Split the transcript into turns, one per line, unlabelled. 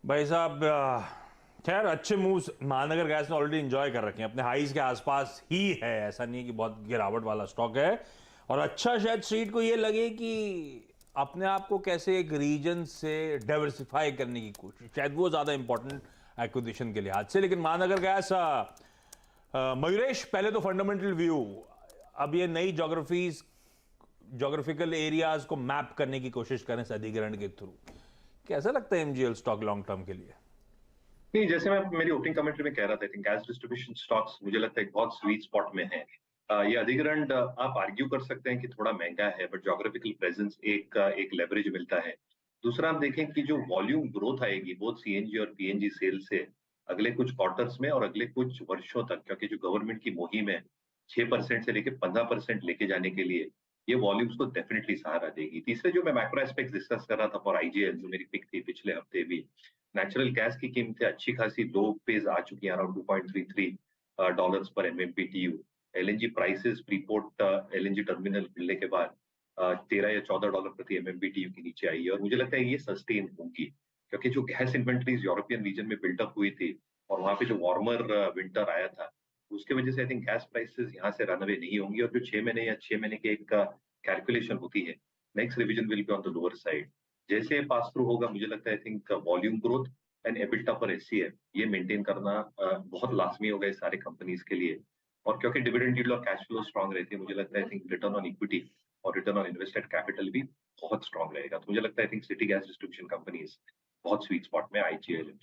भाई साहब, खैर अच्छे मूव्स महानगर गैस ने ऑलरेडी एंजॉय कर रखे हैं, अपने हाईज के आसपास ही है। ऐसा नहीं है कि बहुत गिरावट वाला स्टॉक है। और अच्छा शायद स्ट्रीट को ये लगे कि अपने आप को कैसे एक रीजन से डाइवर्सिफाई करने की कोशिश, शायद वो ज्यादा इंपॉर्टेंट एक्विजिशन के लिहाज से। लेकिन महानगर गैस, मयूरेश, पहले तो फंडामेंटल व्यू, अब ये नई जोग्राफिकल एरियाज को मैप करने की कोशिश करें अधिग्रहण के थ्रू, कैसा लगता है एमजीएल स्टॉक लॉन्ग टर्म के लिए?
नहीं, जैसे मैं मेरी ओपनिंग कमेंट्री में कह रहा था, I think gas distribution stocks मुझे लगता है एक बहुत स्वीट स्पॉट में है। ये अधिग्रहण आप आर्ग्यू कर सकते हैं कि थोड़ा महंगा है, बट ज्योग्राफिकल प्रेजेंस एक लेवरेज मिलता है। दूसरा, आप देखें कि जो वॉल्यूम ग्रोथ आएगी बोथ सीएनजी और पीएनजी सेल से अगले कुछ क्वार्टर्स में और अगले कुछ वर्षों तक, क्योंकि जो गवर्नमेंट की मुहिम है 6% से लेके 15% लेके जाने के लिए, ये वॉल्यूम्स को डेफिनेटली सहारा देगी। तीसरे, जो मैं मैक्रो एस्पेक्ट्स डिस्कस कर रहा था फॉर आईजीएल, जो मेरी पिक थी पिछले हफ्ते भी, नेचुरल गैस की कीमतें अच्छी खासी लो पेज आ चुकी हैं, अराउंड 2.33 डॉलर्स पर MMBTU. LNG prices, Freeport LNG terminal खुलने के बाद 13 या 14 डॉलर प्रति एमएमबीटीयू के नीचे आई है, और मुझे लगता है ये सस्टेन होगी, क्योंकि जो गैस इन्वेंटरीज यूरोपियन रीजन में बिल्टअप हुई थी और वहां पे जो वार्मर विंटर आया था, उसके वजह से आई थिंक गैस प्राइसेस यहाँ से रन अवे नहीं होंगी। और जो 6 महीने या 6 महीने की एक कैलकुलेशन होती है, next revision will be on the lower side. जैसे पास थ्रू होगा, मुझे लगता है I think volume growth and EBITDA पर एचसीएफ ये मेंटेन करना बहुत लाजमी होगा इस सारे कंपनीज के लिए। और क्योंकि डिविडेंड यील्ड और कैश फ्लो स्ट्रांग रहती है, मुझे लगता है I think return on equity और रिटर्न ऑन इन्वेस्टेड कैपिटल भी बहुत स्ट्रांग रहेगा। तो मुझे लगता है I think city gas distribution companies बहुत स्वीट स्पॉट में आईजीएल।